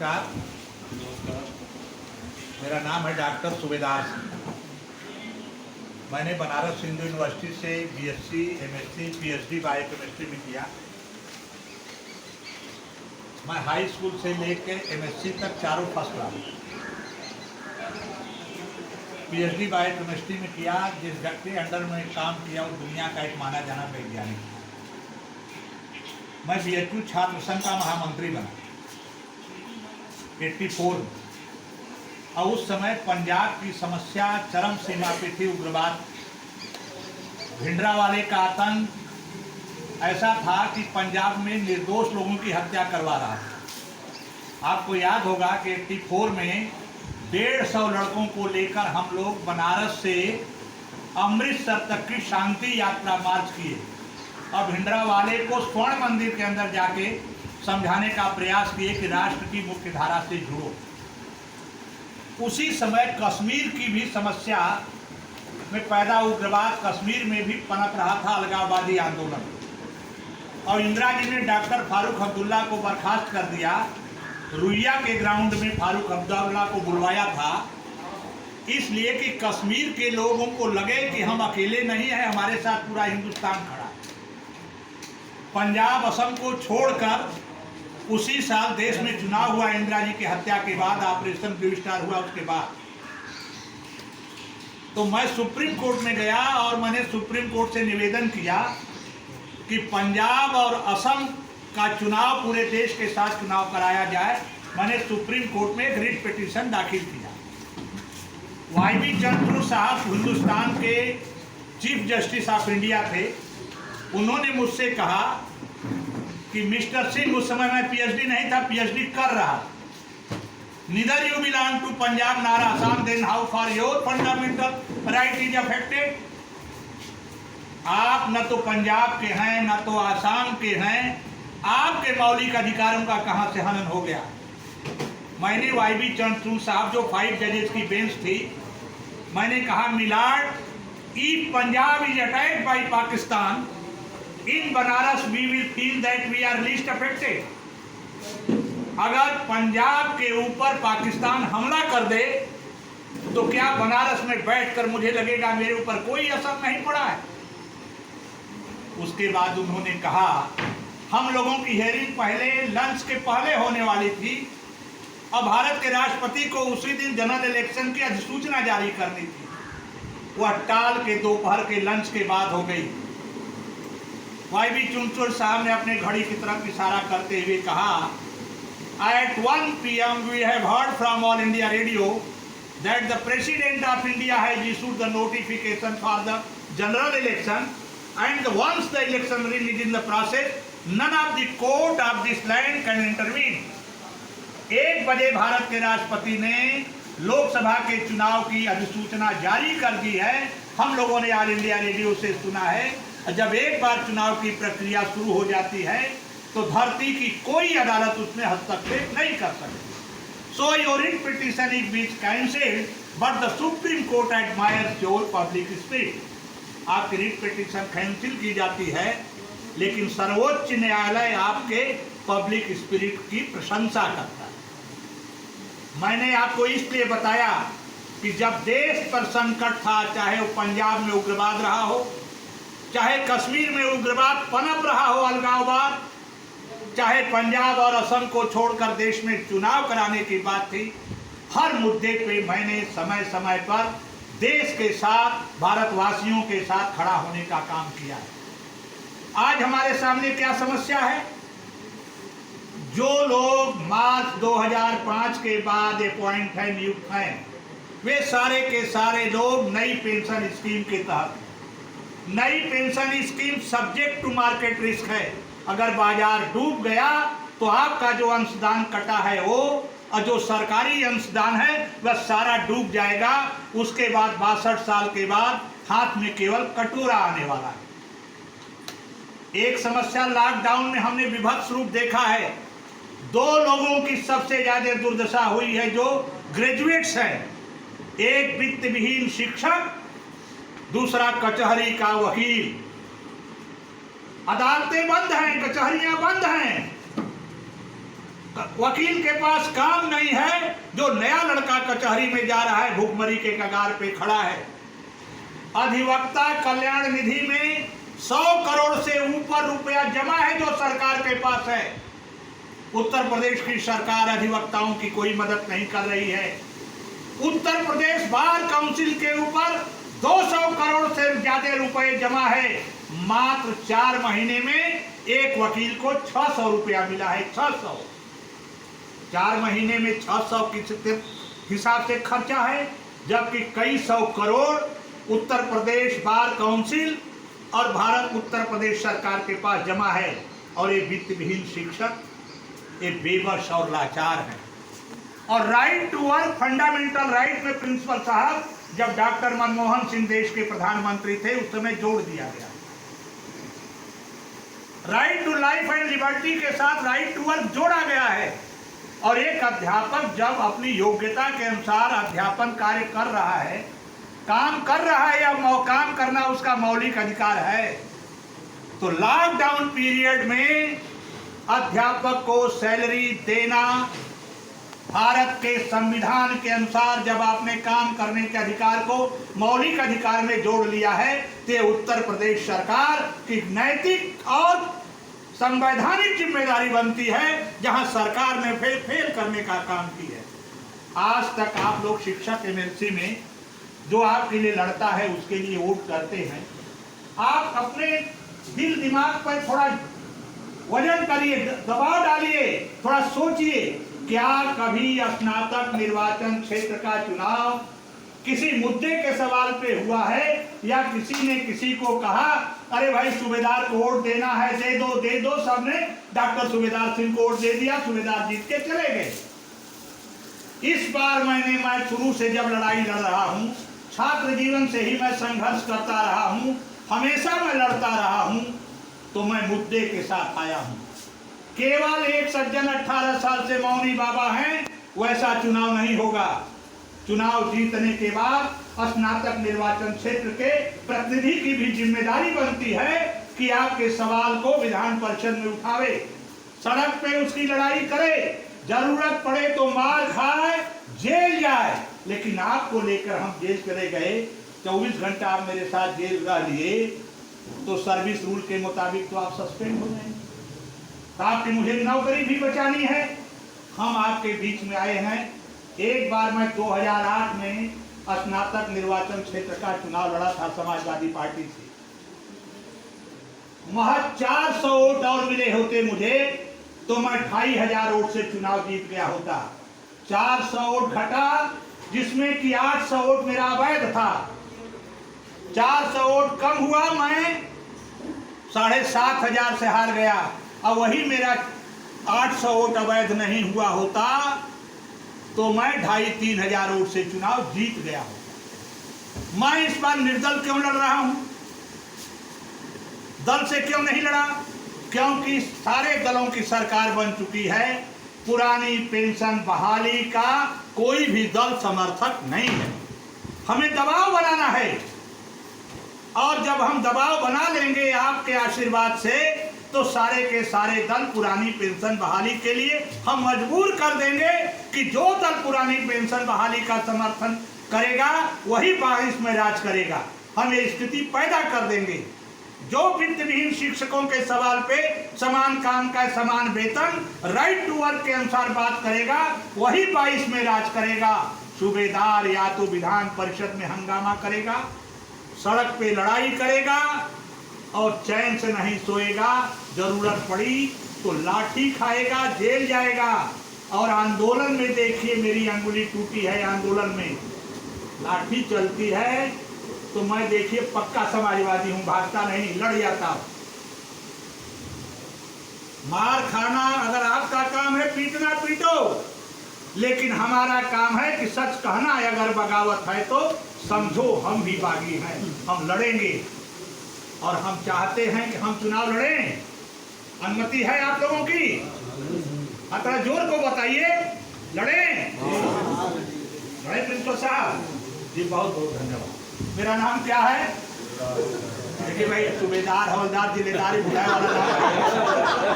नमस्कार। मेरा नाम है डॉक्टर सूबेदार सिंह। मैंने बनारस हिंदू यूनिवर्सिटी से बीएससी, एमएससी, पीएचडी बायोकेमिस्ट्री में किया। मैं हाई स्कूल से लेकर एमएससी तक चारों फर्स्ट क्लास, पीएचडी बायोकेमिस्ट्री में किया। जिस व्यक्ति अंडर में काम किया वो दुनिया का एक माना जाना वैज्ञानिक था। मैं बीएचयू छात्र संघ का महामंत्री बना 84 में, और उस समय पंजाब की समस्या चरम सीमा पे थी। उग्रवाद, भिंडरावाले का आतंक ऐसा था कि पंजाब में निर्दोष लोगों की हत्या करवा रहा था। आपको याद होगा कि 84 में 150 लड़कों को लेकर हम लोग बनारस से अमृतसर तक की शांति यात्रा मार्च किए और भिंडरावाले को स्वर्ण मंदिर के अंदर जाके समझाने का प्रयास किए कि राष्ट्र की मुख्य धारा से जुड़ो। उसी समय कश्मीर की भी समस्या में पैदा उग्रवाद कश्मीर में भी पनप रहा था, अलगाववादी आंदोलन, और इंदिरा जी ने डॉक्टर फारूक अब्दुल्ला को बर्खास्त कर दिया। रुइया के ग्राउंड में फारूक अब्दुल्ला को बुलवाया था, इसलिए कि कश्मीर के लोगों को लगे कि हम अकेले नहीं हैं, हमारे साथ पूरा हिंदुस्तान खड़ा। पंजाब असम को छोड़कर उसी साल देश में चुनाव हुआ इंदिरा जी की हत्या के बाद, ऑपरेशन ब्लू स्टार हुआ उसके बाद। तो मैं सुप्रीम कोर्ट में गया और मैंने सुप्रीम कोर्ट से निवेदन किया कि पंजाब और असम का चुनाव पूरे देश के साथ चुनाव कराया जाए। मैंने सुप्रीम कोर्ट में एक रिट पिटीशन दाखिल किया। वाईबी चंद्र साहब हिंदुस्तान के चीफ जस्टिस ऑफ इंडिया थे। उन्होंने मुझसे कहा कि मिस्टर सिंह, उस समय मैं पीएचडी नहीं था, पीएचडी कर रहा। Neither you belong to Punjab nor Assam, then how for your fundamental right is affected. आप न तो पंजाब के हैं न तो आसाम के हैं, आपके मौलिक अधिकारों का कहां से हनन हो गया। मैंने वाईबी चंद्र साहब, जो 5 जजेस की बेंच थी, मैंने कहा, milord, if Punjab is attacked by Pakistan in Banaras we will feel that we are least affected। अगर पंजाब के ऊपर पाकिस्तान हमला कर दे तो क्या बनारस में बैठकर मुझे लगेगा मेरे ऊपर कोई असर नहीं पड़ा है। उसके बाद उन्होंने कहा, हम लोगों की हेयरिंग पहले लंच के पहले होने वाली थी और भारत के राष्ट्रपति को उसी दिन जनरल इलेक्शन की अधिसूचना जारी करनी थी, वह टाल के दोपहर के लंच के बाद हो गई। वाईबी चुनचुर साहब ने अपने घड़ी की तरफ इशारा करते हुए कहा, At 1 PM we have heard from All India Radio that the President of India has issued the notification for the general election, and once the election is in the process, none of the court of this land can intervene। 1 बजे भारत के राष्ट्रपति ने लोकसभा के चुनाव की अधिसूचना जारी कर दी है। हम लोगों ने ऑल इंडिया रेडियो से सुना है, जब एक बार चुनाव की प्रक्रिया शुरू हो जाती है तो धरती की कोई अदालत उसमें हस्तक्षेप नहीं कर सकती। So your writ petition is beach cancelled but the supreme court admires your public spirit. आपकी रिट पिटीशन कैंसिल की जाती है, लेकिन सर्वोच्च न्यायालय आपके पब्लिक स्पिरिट की प्रशंसा करता है। मैंने आपको इसलिए बताया कि जब देश पर संकट था, चाहे वो पंजाब में उग्रवाद रहा हो, चाहे कश्मीर में उग्रवाद पनप रहा हो, अलगाववाद, चाहे पंजाब और असम को छोड़कर देश में चुनाव कराने की बात थी, हर मुद्दे पे मैंने समय समय पर देश के साथ, भारतवासियों के साथ खड़ा होने का काम किया है। आज हमारे सामने क्या समस्या है? जो लोग मार्च 2005 के बाद अपॉइंट हैं, नियुक्त हैं, वे सारे के सारे लोग नई पेंशन स्कीम के तहत, नई pension scheme subject to market risk है। अगर बाजार डूब गया तो आपका जो अंशदान कटा है वो, और जो सरकारी अंशदान है वह सारा डूब जाएगा। उसके बाद 62 साल के बाद हाथ में केवल कटोरा आने वाला है। एक समस्या लॉकडाउन में हमने विभत्स रूप देखा है। 2 लोगों की सबसे ज्यादा दुर्दशा हुई है जो ग्रेजुएट्स हैं, एक वित्त विहीन शिक्षक, दूसरा कचहरी का वकील। अदालतें बंद हैं, कचहरियां बंद हैं, वकील के पास काम नहीं है, जो नया लड़का कचहरी में जा रहा है भूखमरी के कगार पे खड़ा है। अधिवक्ता कल्याण निधि में 100 करोड़ से ऊपर रुपया जमा है जो सरकार के पास है। उत्तर प्रदेश की सरकार अधिवक्ताओं की कोई मदद नहीं कर रही है। उत्तर प्रदेश बार काउंसिल के ऊपर 200 करोड़ से ज्यादा रुपए जमा है। मात्र 4 महीने में एक वकील को 600 रुपया मिला है। 600, 4 महीने में 600 किस हिसाब से खर्चा है, जबकि कई 100 करोड़ उत्तर प्रदेश बार काउंसिल और भारत उत्तर प्रदेश सरकार के पास जमा है। और ये वित्त विहीन शिक्षक ये बेबस और लाचार हैं। और right to work, fundamental right में प्रिंसिपल साहब जब डॉक्टर मनमोहन सिंह देश के प्रधानमंत्री थे उस समय जोड़ दिया गया। Right to life and liberty के साथ राइट टू वर्क जोड़ा गया है। और एक अध्यापक जब अपनी योग्यता के अनुसार अध्यापन कार्य कर रहा है, काम कर रहा है या काम करना उसका मौलिक अधिकार है, तो लॉकडाउन पीरियड में अध्यापक को सैलरी देना भारत के संविधान के अनुसार जब आपने काम करने के अधिकार को मौलिक अधिकार में जोड़ लिया है, तो उत्तर प्रदेश सरकार की नैतिक और संवैधानिक जिम्मेदारी बनती है, जहां सरकार ने फेल करने का काम किया है। आज तक आप लोग शिक्षक एमएलसी में जो आपके लिए लड़ता है उसके लिए वोट करते हैं। आप अपने दिल दिमाग पर थोड़ा वजन करिए, दबाव डालिए, थोड़ा सोचिए, क्या कभी स्नातक निर्वाचन क्षेत्र का चुनाव किसी मुद्दे के सवाल पे हुआ है, या किसी ने किसी को कहा अरे भाई सूबेदार को वोट देना है, दे दो। सबने डॉक्टर सूबेदार सिंह को वोट दे दिया, सूबेदार जीत के चले गए। इस बार मैं शुरू से जब लड़ाई लड़ रहा हूँ, छात्र जीवन से ही मैं संघर्ष करता रहा हूँ, हमेशा मैं लड़ता रहा हूँ, तो मैं मुद्दे के साथ आया हूँ। केवल एक सज्जन 18 साल से मौनी बाबा हैं, वैसा चुनाव नहीं होगा। चुनाव जीतने के बाद स्नातक निर्वाचन क्षेत्र के प्रतिनिधि की भी जिम्मेदारी बनती है कि आपके सवाल को विधान परिषद में उठावे, सड़क पे उसकी लड़ाई करे, जरूरत पड़े तो मार खाए, जेल जाए। लेकिन आपको लेकर हम जेल चले गए, 24 घंटा आप मेरे साथ जेल रह लिए, तो सर्विस रूल के मुताबिक तो आप सस्पेंड हो जाएंगे। तो आपकी मुझे नौकरी भी बचानी है। हम आपके बीच में आए हैं। एक बार मैं 2008 में स्नातक निर्वाचन क्षेत्र का चुनाव लड़ा था समाजवादी पार्टी से। महज 400 वोट और मिले होते मुझे, तो मैं 2500 वोट से चुनाव जीत गया होता। 400 वोट घटा, जिसमें कि 800 वोट मेरा अवैध था। 400 वोट कम हुआ, मैं 7500 से हार गया। और वही मेरा 800 वोट अवैध नहीं हुआ होता, तो मैं 2500-3000 वोट से चुनाव जीत गया होता। मैं इस बार निर्दल क्यों लड़ रहा हूं? दल से क्यों नहीं लड़ा? क्योंकि सारे दलों की सरकार बन चुकी है। पुरानी पेंशन बहाली का कोई भी दल समर्थक नहीं है। हमें दबाव बनाना है, और जब हम दबाव बना लेंगे आपके आशीर्वाद से, तो सारे के सारे दल पुरानी पेंशन बहाली के लिए हम मजबूर कर देंगे कि जो दल पुरानी पेंशन बहाली का समर्थन करेगा वही 22 में राज करेगा। हम ये स्थिति पैदा कर देंगे। जो वित्त विहीन शिक्षकों के सवाल पे समान काम का समान वेतन, राइट टू वर्क के अनुसार बात करेगा, वही 22 में राज करेगा। सूबेदार या तो विधान परिषद में हंगामा करेगा, सड़क पे लड़ाई करेगा, और चैन से नहीं सोएगा। जरूरत पड़ी तो लाठी खाएगा, जेल जाएगा। और आंदोलन में देखिए, मेरी अंगुली टूटी है आंदोलन में, लाठी चलती है तो मैं देखिए पक्का समाजवादी हूं, भागता नहीं, लड़ जाता। मार खाना अगर आपका काम है, पीटना पीटो, लेकिन हमारा काम है कि सच कहना। अगर बगावत है तो समझो हम भी बागी हैं, हम लड़ेंगे। और हम चाहते हैं कि हम चुनाव लड़ें। अनुमति है आप लोगों की? थोड़ा जोर को बताइए, लड़ें? लड़े प्रिंसिपल साहब जी, बहुत बहुत धन्यवाद। मेरा नाम क्या है? देखिए भाई, सूबेदार हवलदार जिलेदारी बुलाए वाला नाम है।